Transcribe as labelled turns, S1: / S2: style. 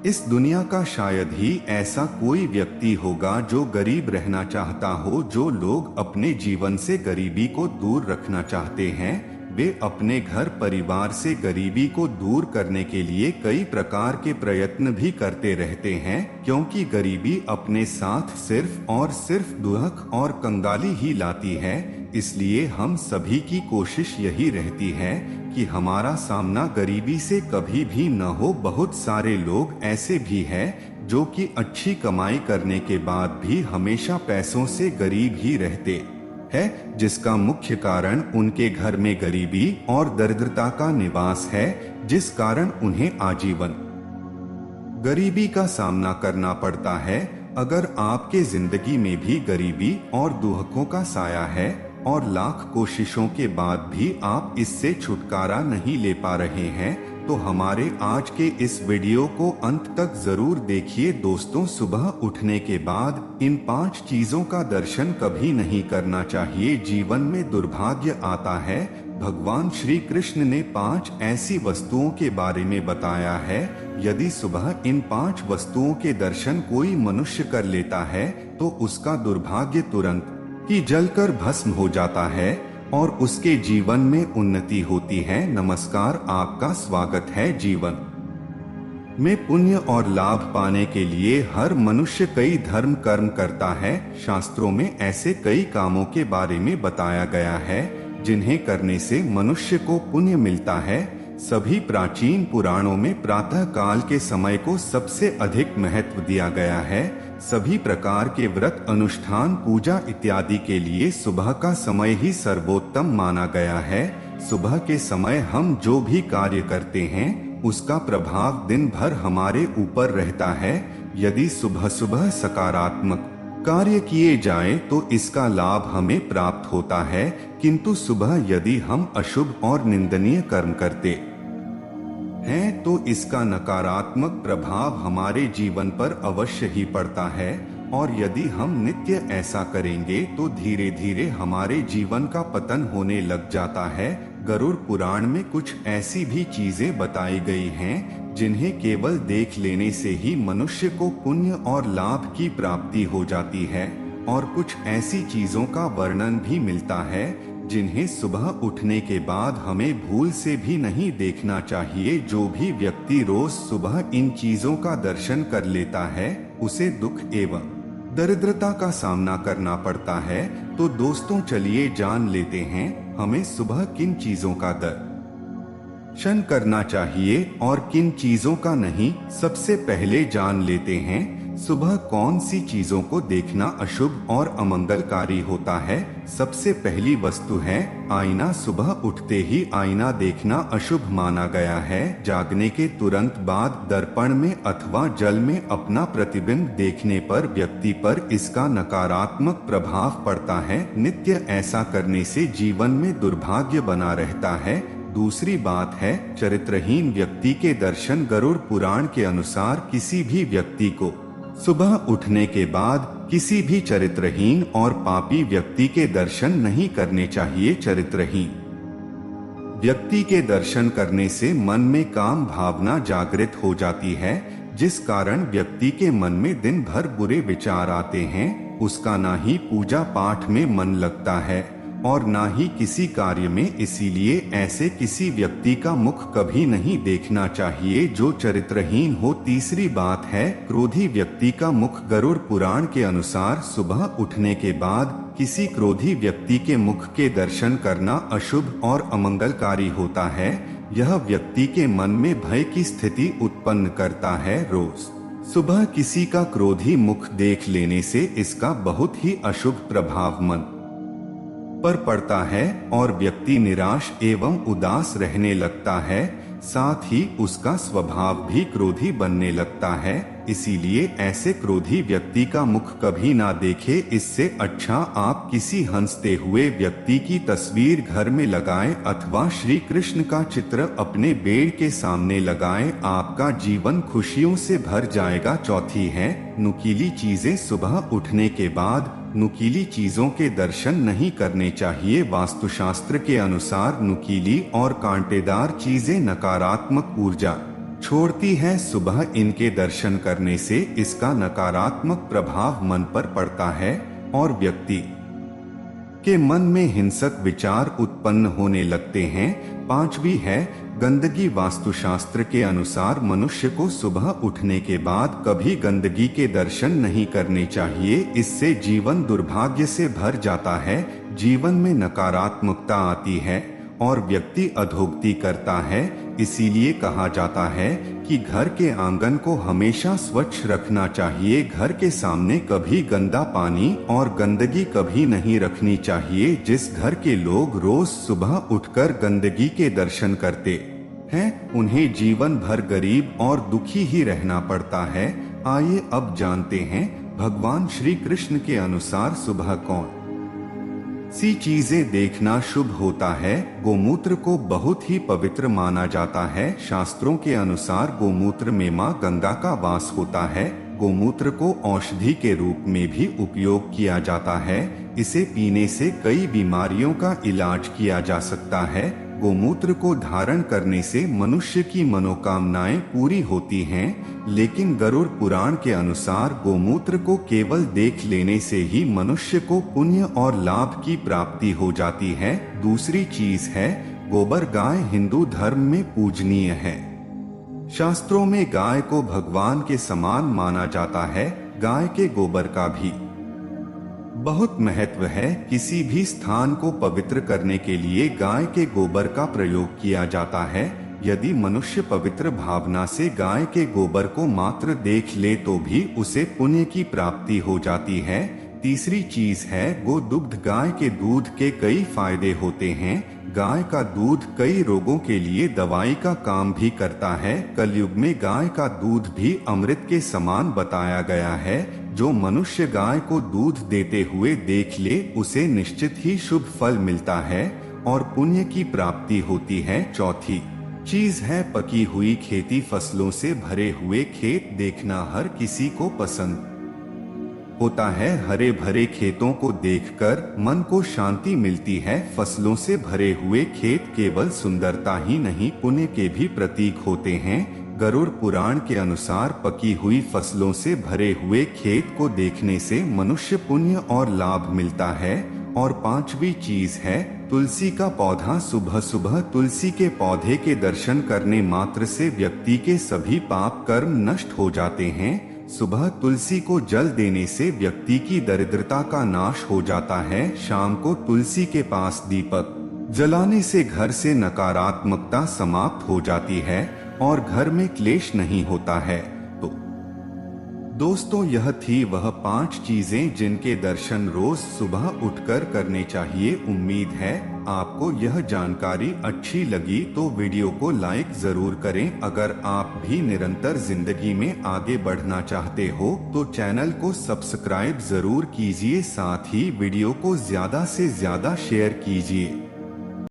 S1: इस दुनिया का शायद ही ऐसा कोई व्यक्ति होगा जो गरीब रहना चाहता हो। जो लोग अपने जीवन से गरीबी को दूर रखना चाहते हैं, वे अपने घर परिवार से गरीबी को दूर करने के लिए कई प्रकार के प्रयत्न भी करते रहते हैं, क्योंकि गरीबी अपने साथ सिर्फ और सिर्फ दुख और कंगाली ही लाती है। इसलिए हम सभी की कोशिश यही रहती है कि हमारा सामना गरीबी से कभी भी न हो। बहुत सारे लोग ऐसे भी हैं जो कि अच्छी कमाई करने के बाद भी हमेशा पैसों से गरीब ही रहते हैं, जिसका मुख्य कारण उनके घर में गरीबी और दरिद्रता का निवास है, जिस कारण उन्हें आजीवन गरीबी का सामना करना पड़ता है। अगर आपके जिंदगी में भी गरीबी और दुखों का साया है और लाख कोशिशों के बाद भी आप इससे छुटकारा नहीं ले पा रहे हैं, तो हमारे आज के इस वीडियो को अंत तक जरूर देखिए। दोस्तों, सुबह उठने के बाद इन 5 चीजों का दर्शन कभी नहीं करना चाहिए। जीवन में दुर्भाग्य आता है। भगवान श्री कृष्ण ने 5 ऐसी वस्तुओं के बारे में बताया है। यदि सुबह इन 5 वस्तुओं के दर्शन कोई मनुष्य कर लेता है तो उसका दुर्भाग्य तुरंत ही जलकर भस्म हो जाता है और उसके जीवन में उन्नति होती है। नमस्कार, आपका स्वागत है। जीवन में पुण्य और लाभ पाने के लिए हर मनुष्य कई धर्म कर्म करता है। शास्त्रों में ऐसे कई कामों के बारे में बताया गया है जिन्हें करने से मनुष्य को पुण्य मिलता है। सभी प्राचीन पुराणों में प्रातः काल के समय को सबसे अधिक महत्व दिया गया है। सभी प्रकार के व्रत, अनुष्ठान, पूजा इत्यादि के लिए सुबह का समय ही सर्वोत्तम माना गया है। सुबह के समय हम जो भी कार्य करते हैं उसका प्रभाव दिन भर हमारे ऊपर रहता है। यदि सुबह सुबह सकारात्मक कार्य किए जाएं तो इसका लाभ हमें प्राप्त होता है, किंतु सुबह यदि हम अशुभ और निंदनीय कर्म करते हैं तो इसका नकारात्मक प्रभाव हमारे जीवन पर अवश्य ही पड़ता है। और यदि हम नित्य ऐसा करेंगे तो धीरे धीरे हमारे जीवन का पतन होने लग जाता है। गरुड़ पुराण में कुछ ऐसी भी चीजें बताई गई हैं जिन्हें केवल देख लेने से ही मनुष्य को पुण्य और लाभ की प्राप्ति हो जाती है, और कुछ ऐसी चीजों का वर्णन भी मिलता है जिन्हें सुबह उठने के बाद हमें भूल से भी नहीं देखना चाहिए। जो भी व्यक्ति रोज सुबह इन चीजों का दर्शन कर लेता है उसे दुख एवं दरिद्रता का सामना करना पड़ता है। तो दोस्तों, चलिए जान लेते हैं हमें सुबह किन चीजों का दर्शन करना चाहिए और किन चीजों का नहीं। सबसे पहले जान लेते हैं सुबह कौन सी चीजों को देखना अशुभ और अमंगलकारी होता है। सबसे पहली वस्तु है आईना। सुबह उठते ही आईना देखना अशुभ माना गया है। जागने के तुरंत बाद दर्पण में अथवा जल में अपना प्रतिबिंब देखने पर व्यक्ति पर इसका नकारात्मक प्रभाव पड़ता है। नित्य ऐसा करने से जीवन में दुर्भाग्य बना रहता है। दूसरी बात है चरित्रहीन व्यक्ति के दर्शन। गरुड़ पुराण के अनुसार किसी भी व्यक्ति को सुबह उठने के बाद किसी भी चरित्रहीन और पापी व्यक्ति के दर्शन नहीं करने चाहिए। चरित्रहीन व्यक्ति के दर्शन करने से मन में काम भावना जागृत हो जाती है, जिस कारण व्यक्ति के मन में दिन भर बुरे विचार आते हैं। उसका ना ही पूजा पाठ में मन लगता है और ना ही किसी कार्य में। इसीलिए ऐसे किसी व्यक्ति का मुख कभी नहीं देखना चाहिए जो चरित्रहीन हो। तीसरी बात है क्रोधी व्यक्ति का मुख। गरुड़ पुराण के अनुसार सुबह उठने के बाद किसी क्रोधी व्यक्ति के मुख के दर्शन करना अशुभ और अमंगलकारी होता है। यह व्यक्ति के मन में भय की स्थिति उत्पन्न करता है। रोज सुबह किसी का क्रोधी मुख देख लेने से इसका बहुत ही अशुभ प्रभाव मन पर पड़ता है और व्यक्ति निराश एवं उदास रहने लगता है। साथ ही उसका स्वभाव भी क्रोधी बनने लगता है। इसीलिए ऐसे क्रोधी व्यक्ति का मुख कभी ना देखे। इससे अच्छा आप किसी हंसते हुए व्यक्ति की तस्वीर घर में लगाएं अथवा श्री कृष्ण का चित्र अपने बेड के सामने लगाएं। आपका जीवन खुशियों से भर जाएगा। चौथी है नुकीली चीजें। सुबह उठने के बाद नुकीली चीजों के दर्शन नहीं करने चाहिए। वास्तुशास्त्र के अनुसार नुकीली और कांटेदार चीजें नकारात्मक ऊर्जा छोड़ती है। सुबह इनके दर्शन करने से इसका नकारात्मक प्रभाव मन पर पड़ता है और व्यक्ति के मन में हिंसक विचार उत्पन्न होने लगते हैं। पांचवी है गंदगी। वास्तुशास्त्र के अनुसार मनुष्य को सुबह उठने के बाद कभी गंदगी के दर्शन नहीं करने चाहिए। इससे जीवन दुर्भाग्य से भर जाता है, जीवन में नकारात्मकता आती है और व्यक्ति अधोगति करता है। इसीलिए कहा जाता है कि घर के आंगन को हमेशा स्वच्छ रखना चाहिए। घर के सामने कभी गंदा पानी और गंदगी कभी नहीं रखनी चाहिए। जिस घर के लोग रोज सुबह उठकर गंदगी के दर्शन करते हैं, उन्हें जीवन भर गरीब और दुखी ही रहना पड़ता है। आइए अब जानते हैं भगवान श्री कृष्ण के अनुसार सुबह कौन सी चीजें देखना शुभ होता है। गोमूत्र को बहुत ही पवित्र माना जाता है। शास्त्रों के अनुसार गोमूत्र में मां गंगा का वास होता है। गोमूत्र को औषधि के रूप में भी उपयोग किया जाता है। इसे पीने से कई बीमारियों का इलाज किया जा सकता है। गोमूत्र को धारण करने से मनुष्य की मनोकामनाएं पूरी होती हैं, लेकिन गरुड़ पुराण के अनुसार गोमूत्र को केवल देख लेने से ही मनुष्य को पुण्य और लाभ की प्राप्ति हो जाती है। दूसरी चीज है गोबर। गाय हिंदू धर्म में पूजनीय है। शास्त्रों में गाय को भगवान के समान माना जाता है। गाय के गोबर का भी बहुत महत्व है। किसी भी स्थान को पवित्र करने के लिए गाय के गोबर का प्रयोग किया जाता है। यदि मनुष्य पवित्र भावना से गाय के गोबर को मात्र देख ले तो भी उसे पुण्य की प्राप्ति हो जाती है। तीसरी चीज है गोदुग्ध। गाय के दूध के कई फायदे होते हैं। गाय का दूध कई रोगों के लिए दवाई का काम भी करता है। कलयुग में गाय का दूध भी अमृत के समान बताया गया है। जो मनुष्य गाय को दूध देते हुए देख ले उसे निश्चित ही शुभ फल मिलता है और पुण्य की प्राप्ति होती है। चौथी चीज है पकी हुई खेती। फसलों से भरे हुए खेत देखना हर किसी को पसंद होता है। हरे भरे खेतों को देखकर मन को शांति मिलती है। फसलों से भरे हुए खेत केवल सुंदरता ही नहीं पुण्य के भी प्रतीक होते हैं। गरुड़ पुराण के अनुसार पकी हुई फसलों से भरे हुए खेत को देखने से मनुष्य पुण्य और लाभ मिलता है। और पांचवी चीज है तुलसी का पौधा। सुबह सुबह तुलसी के पौधे के दर्शन करने मात्र से व्यक्ति के सभी पाप कर्म नष्ट हो जाते हैं। सुबह तुलसी को जल देने से व्यक्ति की दरिद्रता का नाश हो जाता है। शाम को तुलसी के पास दीपक जलाने से घर से नकारात्मकता समाप्त हो जाती है और घर में क्लेश नहीं होता है। तो दोस्तों, यह थी वह 5 चीजें जिनके दर्शन रोज सुबह उठकर करने चाहिए। उम्मीद है आपको यह जानकारी अच्छी लगी तो वीडियो को लाइक जरूर करें। अगर आप भी निरंतर जिंदगी में आगे बढ़ना चाहते हो तो चैनल को सब्सक्राइब जरूर कीजिए। साथ ही वीडियो को ज्यादा से ज्यादा शेयर कीजिए।